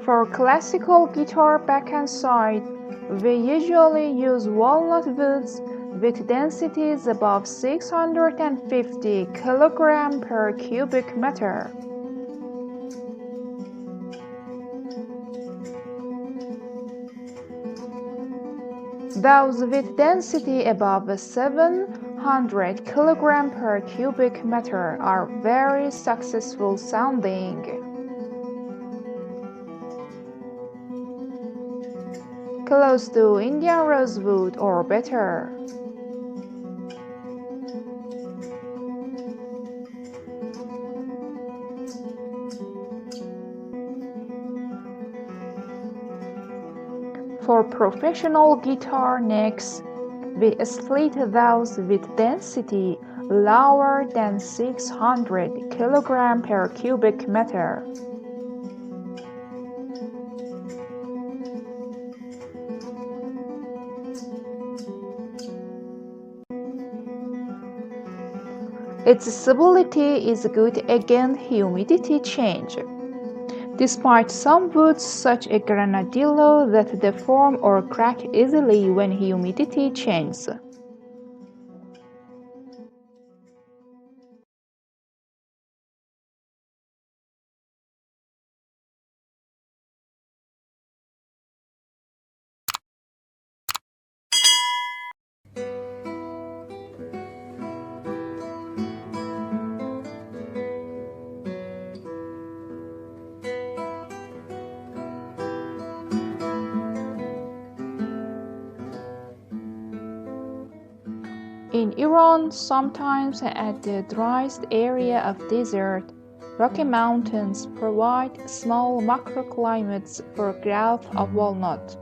For classical guitar back and side, we usually use walnut woods with densities above 650 kg per cubic meter. Those with density above 700 kg per cubic meter are very successful sounding. Close to Indian rosewood or better. For professional guitar necks, we split those with density lower than 600 kg per cubic meter. Its stability is good against humidity change, despite some woods such as granadillo that deform or crack easily when humidity changes. In Iran, sometimes at the driest area of desert, Rocky Mountains provide small microclimates for growth of walnut.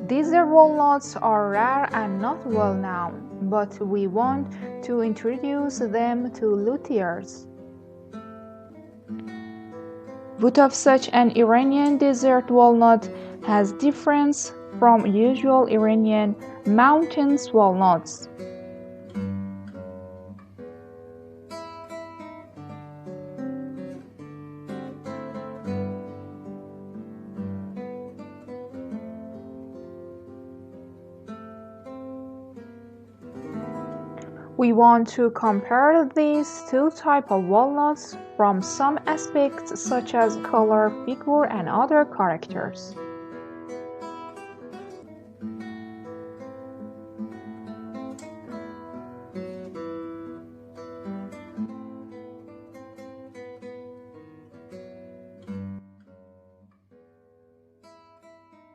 Desert walnuts are rare and not well known, but we want to introduce them to luthiers. Wood of such an Iranian desert walnut has difference from usual Iranian mountains walnuts. We want to compare these two types of walnuts from some aspects such as color, figure, and other characters.